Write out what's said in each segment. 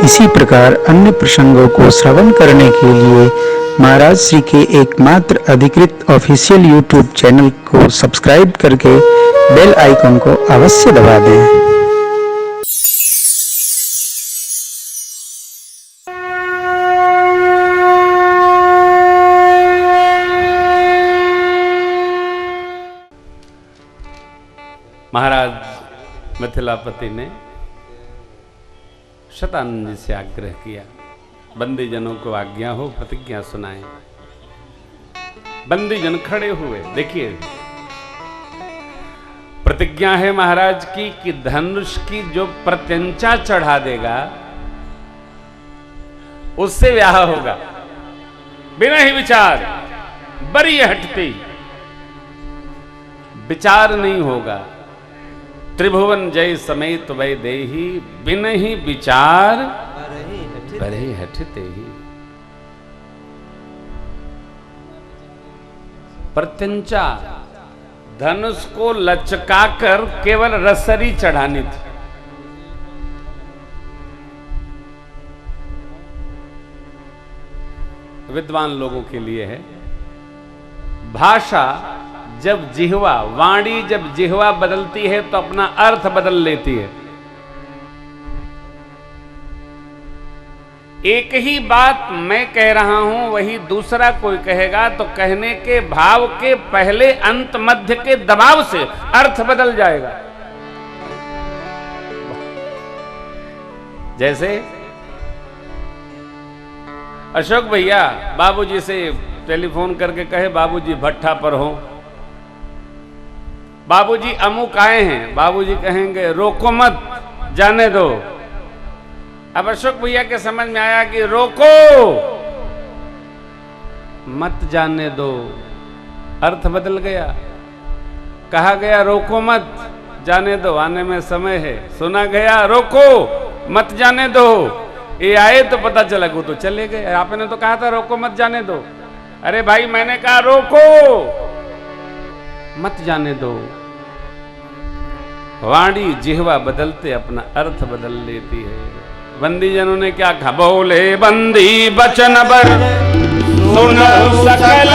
इसी प्रकार अन्य प्रसंगों को श्रवण करने के लिए महाराज श्री के एकमात्र अधिकृत ऑफिशियल यूट्यूब चैनल को सब्सक्राइब करके बेल आइकन को अवश्य दबा दें। महाराज मिथिलापति ने शतानंद जी से आग्रह किया, बंदी जनों को आज्ञा हो प्रतिज्ञा सुनाएं। बंदी जन खड़े हुए। देखिए प्रतिज्ञा है महाराज की कि धनुष की जो प्रत्यंचा चढ़ा देगा उससे ब्याह होगा, बिना ही विचार, बरी हटते विचार नहीं होगा। त्रिभुवन जय समेत वै देही, बिन ही विचार बरे हटते ही। प्रत्यंचा धनुष को लचकाकर केवल रसरी चढ़ानी थी। विद्वान लोगों के लिए है। भाषा जब जिह्वा, वाणी जब जिह्वा बदलती है तो अपना अर्थ बदल लेती है। एक ही बात मैं कह रहा हूं वही दूसरा कोई कहेगा तो कहने के भाव के पहले अंत मध्य के दबाव से अर्थ बदल जाएगा। जैसे अशोक भैया बाबूजी से टेलीफोन करके कहे बाबूजी भट्ठा पर हो, बाबूजी अमुक आए हैं, बाबूजी कहेंगे रोको मत, जाने दो। अब अशोक भैया के समझ में आया कि रोको मत जाने दो, अर्थ बदल गया। कहा गया रोको मत जाने दो, आने में समय है। सुना गया रोको मत जाने दो, ये आए तो पता चला वो तो चले गए। आपने तो कहा था रोको मत जाने दो। अरे भाई मैंने कहा रोको मत जाने दो। वाणी जिह्वा बदलते अपना अर्थ बदल लेती है। बंदी जनों ने क्या कहा? बोले बंदी बचन बर सुनो सकल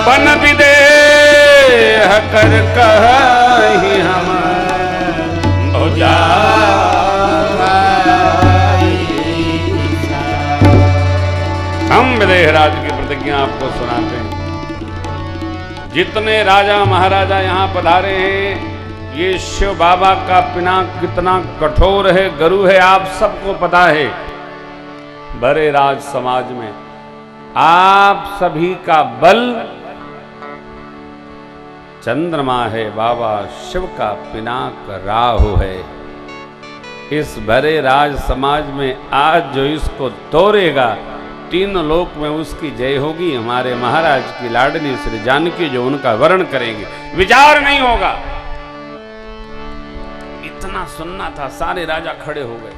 बन विदेह कर कहि हम भुजा। हम विदेह राज की प्रतिज्ञा आपको सुनाते हैं। जितने राजा महाराजा यहाँ पधारे हैं, ये शिव बाबा का पिनाक कितना कठोर है, गुरु है, आप सबको पता है। बड़े राज समाज में आप सभी का बल चंद्रमा है, बाबा शिव का पिनाक राहु है। इस बड़े राज समाज में आज जो इसको तोड़ेगा, तीनों लोक में उसकी जय होगी। हमारे महाराज की लाडली श्री जानकी जो उनका वर्ण करेंगे, विचार नहीं होगा। इतना सुनना था, सारे राजा खड़े हो गए।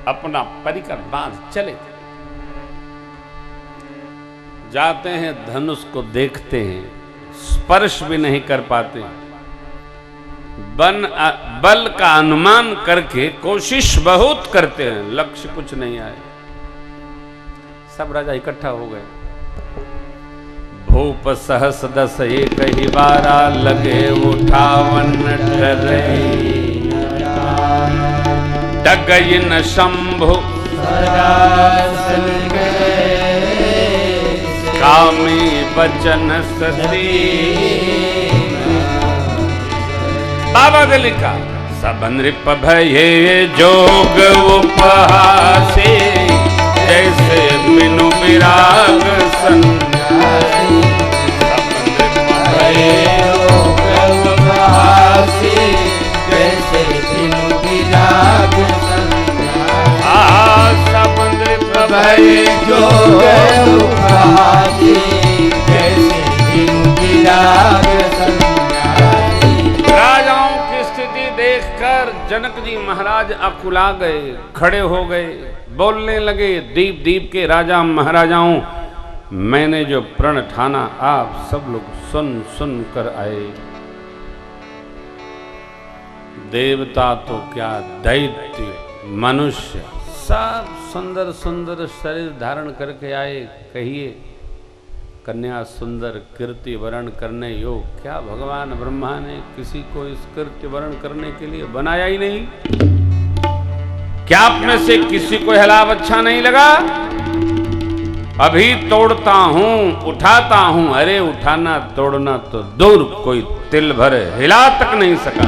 अपना परिकर बांध चले जाते हैं, धनुष को देखते हैं, स्पर्श भी नहीं कर पाते। बल का अनुमान करके कोशिश बहुत करते हैं, लक्ष्य कुछ नहीं आए। सब राजा इकट्ठा हो गए। भूप सहस दस एक ही बारा, लगे उठावन डरे। डगई न शंभु कामी बचन सती। बाबा ने लिखा सब नृप भये जोग उपहासे, जैसे बिनु विराग सन्यासी। सब नृप भये जोग उपहासे, जैसे बिनु विराग सन्यासी। सब नृप भये जोग उपहासे, जैसे बिनु विराग सन्यासी। देखकर जनक जी महाराज अकुला गए, खड़े हो गए, बोलने लगे, दीप दीप के राजा महाराजाओं, मैंने जो प्रण ठाना आप सब लोग सुन सुन कर आए। देवता तो क्या, दैत्य, मनुष्य, सब सुंदर सुंदर शरीर धारण करके आए। कहिए कन्या सुंदर कीर्ति वर्ण करने योग। क्या भगवान ब्रह्मा ने किसी को इस कीर्ति वर्ण करने के लिए बनाया ही नहीं? क्या आप में से किसी को हिलाव अच्छा नहीं लगा? अभी तोड़ता हूं, उठाता हूं। अरे उठाना तोड़ना तो दूर, कोई तिल भर हिला तक नहीं सका।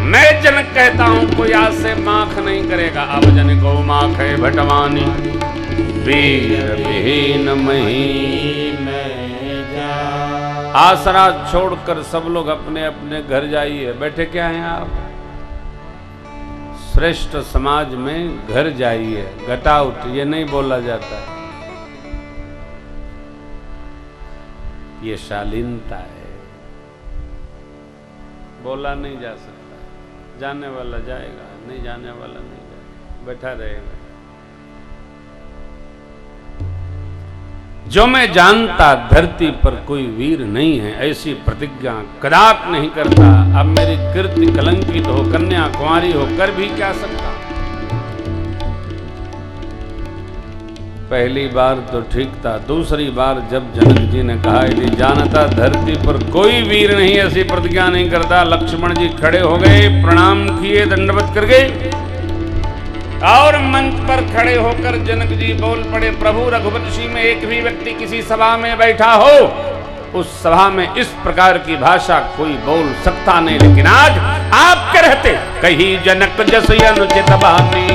मैं जनक कहता हूं कोई आज से माख नहीं करेगा। अब जन को माख है भटवानी, वीर विहीन मही में जा। आसरा छोड़कर सब लोग अपने अपने घर जाइए। बैठे क्या हैं आप? श्रेष्ठ समाज में घर जाइए। गट आउट ये नहीं बोला जाता, ये शालीनता है, बोला नहीं जा सकता। जाने वाला जाएगा, नहीं जाने वाला नहीं जाएगा, बैठा रहेगा। जो मैं जानता धरती पर कोई वीर नहीं है, ऐसी प्रतिज्ञा कदाप नहीं करता। अब मेरी कीर्ति कलंकित हो, कन्या कुंवारी होकर भी क्या सकता। पहली बार तो ठीक था, दूसरी बार जब जनक जी ने कहा यदि जानता धरती पर कोई वीर नहीं, ऐसी प्रतिज्ञा नहीं करता। लक्ष्मण जी खड़े हो गए, प्रणाम किए, दंडवत कर गए और मंच पर खड़े होकर जनक जी बोल पड़े, प्रभु रघुवंशी में एक भी व्यक्ति किसी सभा में बैठा हो, उस सभा में इस प्रकार की भाषा कोई बोल सकता नहीं। लेकिन आज आपके रहते कहीं जनक जस अनुचित वाणी,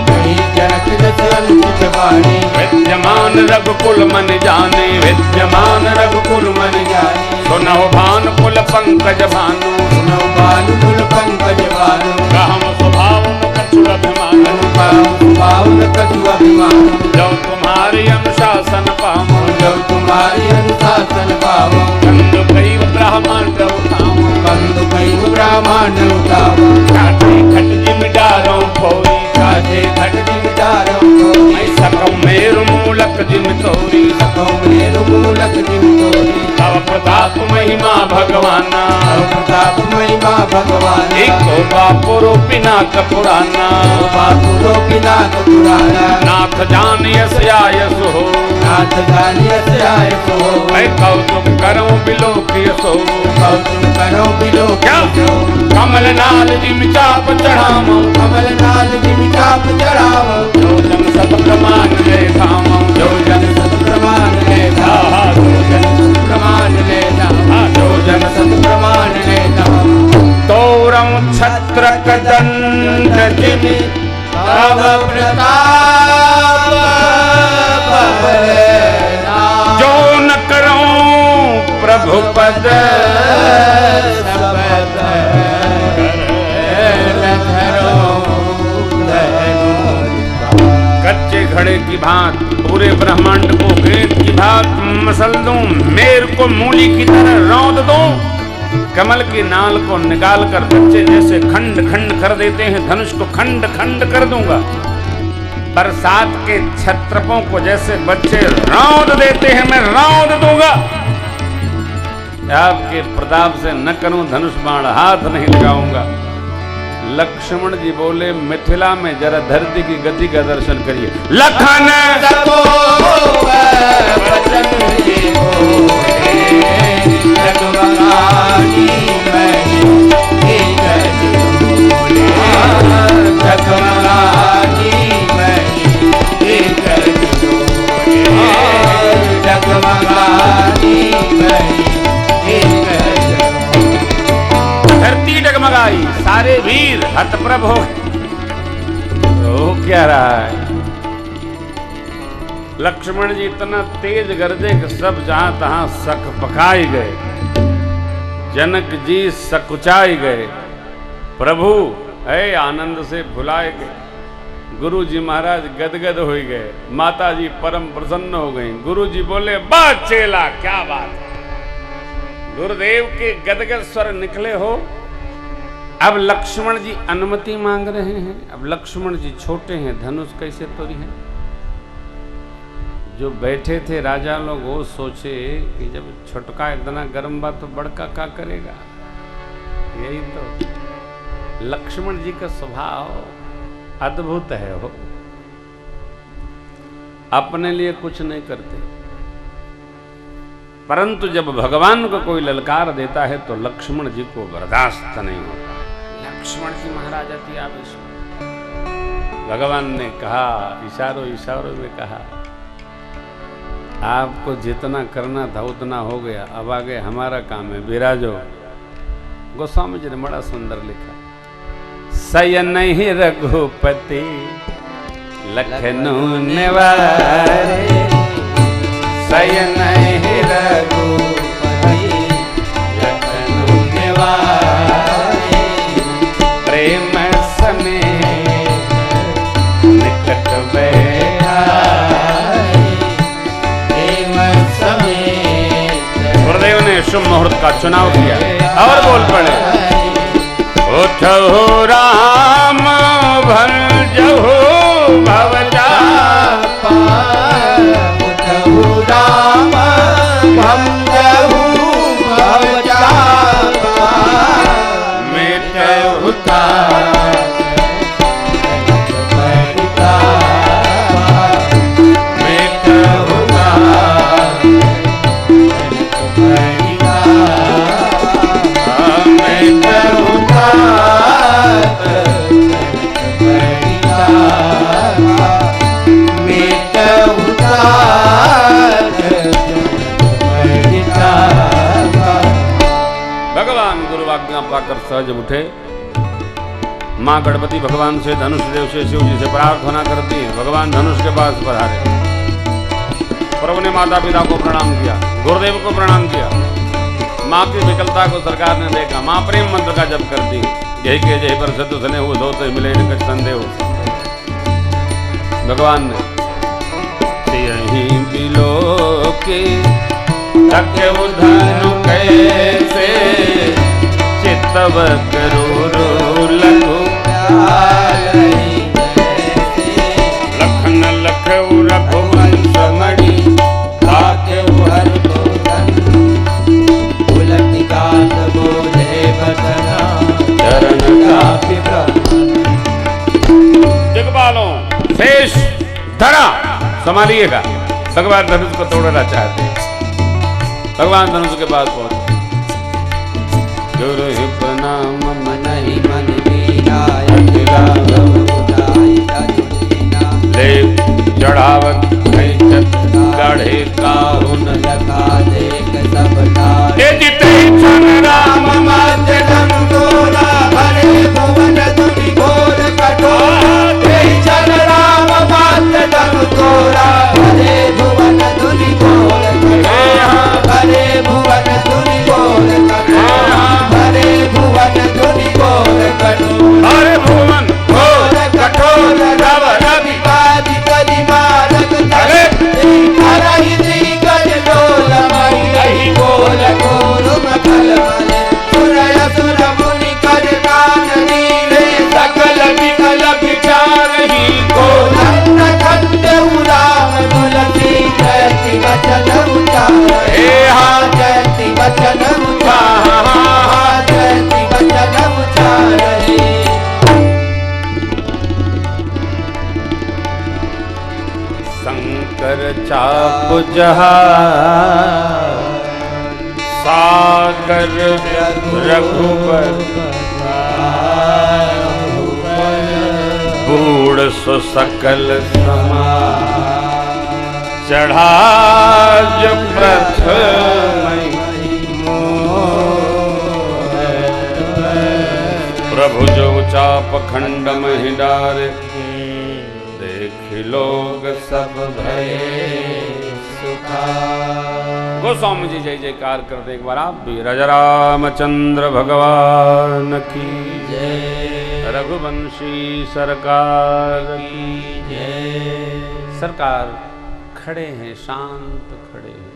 विद्यमान रघुकुल मन जाने, विद्यमान रघुकुल मन जाने। सुनौ भानुकुल पंकज भानु, सुनौ भानुकुल पंकज भानु। कहम स्वभाव कछु अभिमान, कहम स्वभाव कछु अभिमान। जो तुम्हारी अनुशासन पाऊं, जो तुम्हारी अनुशासन पाऊं। कंदु कैव ब्रह्मांड उठाऊं, कंदु कैव ब्रह्मांड उठाऊं। काटे खट जिम डारो कोई, काटे खट जिम डारो कोई। मैं सकौ मेरु मूलक जिम तोरी, सकौ मेरु मूलक जिम तोरी। तव प्रताप महिमा भगवाना, तव प्रताप महिमा भगवाना। एको बापुरो पिनाक पुराना, बापुरो पिनाक पुराना। नाथ जानियस आयस हो, नाथ जानियस आयस हो। मैं कौतुक करूं बिलोकियस हो, कौतुक करूं बिलोकियस हो। कमल नाल जिम चाप चढ़ावो, कमल नाल जिम चाप चढ़ावो। जो जन सत प्रमाण ले धामो, जो जन सत प्रमाण ले धामो, जो जन सत प्रमाण ले धामो, जो जन सत प्रमाण ले धामो। तोरम छत्र कदंड जिमि तव प्रताप बलना। जो न करूं प्रभु पद कच्चे घड़े की भांत पूरे ब्रह्मांड को गेंद की भांत मसल दूं, मेर को मूली की तरह रौंद दूं। कमल की नाल को निकालकर बच्चे जैसे खंड खंड कर देते हैं, धनुष को खंड खंड कर दूंगा। बरसात के छत्रपों को जैसे बच्चे रौंद देते हैं, मैं रौंद दूंगा। आपके प्रताप से न करूं धनुष बाण, हाथ नहीं लगाऊंगा। लक्ष्मण जी बोले मिथिला में जरा धरती की गति का दर्शन करिए। लखन धरती डगमगाई, सारे वीर हतप्रभ हो क्या रहा है। लक्ष्मण जी इतना तेज गरजे कि सब जहां तहां सक पकाए गए। जनक जी सकुचाए गए, प्रभु ऐ आनंद से भुलाए गए। गुरु जी महाराज गदगद हो गए, माता जी परम प्रसन्न हो गई। गुरु जी बोले बस चेला क्या बात है, गुरुदेव के गदगद स्वर निकले हो। अब लक्ष्मण जी अनुमति मांग रहे हैं। अब लक्ष्मण जी छोटे हैं, धनुष कैसे तोड़ी है। जो बैठे थे राजा लोग वो सोचे कि जब छोटका इतना गर्म बा तो बड़का क्या करेगा। यही तो लक्ष्मण जी का स्वभाव अद्भुत है हो, अपने लिए कुछ नहीं करते, परंतु जब भगवान को कोई ललकार देता है तो लक्ष्मण जी को बर्दाश्त नहीं होता। लक्ष्मण जी महाराज अति आवेश में, भगवान ने कहा, इशारों इशारों में कहा, आपको जितना करना था उतना हो गया, अब आगे हमारा काम है, विराजो। गोस्वामी जी ने बड़ा सुंदर लिखा, सयन ही रघुपति लखनऊ निवारे, सयन ही रघुपति लखनऊ निवारे, प्रेम समेत निकट बैठाए, प्रेम समेत। गुरुदेव ने शुभ मुहूर्त का चुनाव किया और बोल पड़े, उठो राम भंजहु भवजापा, उठो राम भंजहु भवजापा, मिटहु ताप परिताप, मिटहु ताप परिताप, मिटहु ताप भगवान गुरु आज्ञा पाकर सहज उठे। मां गणपति भगवान से धनुष देव से शिव जी से प्रार्थना करती है, भगवान धनुष के पास पधारे। प्रभु ने माता पिता को प्रणाम किया, गुरुदेव को प्रणाम किया। माँ की विकलता को सरकार ने देखा, माँ प्रेम मंत्र का जप करती, यही के जय पर सतु सने हुए धोते मिले निकट संदेह। भगवान ने यही बिलो के धनु कैसे, चित्तव करो लघु लखन लख रघुवंश मणि, ताके हर चरण का दिग्बालों शेष धरा संभालिएगा। भगवान धनुष को तोड़ना चाहते हैं, भगवान धनुष के पास पहुंचे। गुरु ही प्रणाम मन ही मन ले चढ़ावत गढ़े काहुन लगा देख सब जिते राम माते धन तोरा, भरे भुवन धुनि घोर कठोरा, चल राम माते धन तोरा, भरे भुवन धुनि घोर कठोरा, भरे भुवन धुनि घोर कठोरा, भरे भुवन धुनि घोर कठोरा, भरे भुवन घोर कठोर रव रवि बादि करि मारक धरे, हरहि दिगज लोल महि बोल घोर मखल मले, सुरय सुर मुनि कर कान नीले, सकल विकल विचारहि को धन खंड राम तुलसी, जयति वचन उचारे, जयति वचन उचारे, जयति वचन उचारे। शंकर चाप जहा सागर रघुबर, बूढ़ सो सकल समा, चढ़ाज प्रथम प्रभु जो चाप खंड महि डारे, देख लोग सब भये सुखा। गोस्वामी जी जय जयकार कर दे एक बार आप भी। राजा रामचंद्र भगवान की जय, रघुवंशी सरकार की जय। सरकार खड़े हैं, शांत खड़े हैं,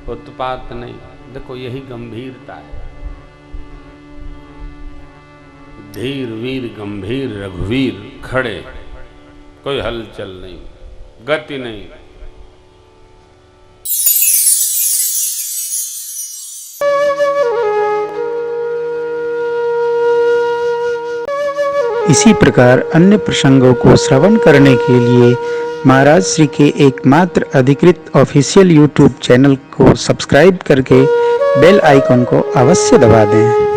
उत्पात नहीं। देखो यही गंभीरता है, धीर वीर गंभीर रघुवीर खड़े, कोई हलचल नहीं, गति नहीं। इसी प्रकार अन्य प्रसंगों को श्रवण करने के लिए महाराज श्री के एकमात्र अधिकृत ऑफिशियल यूट्यूब चैनल को सब्सक्राइब करके बेल आइकन को अवश्य दबा दें।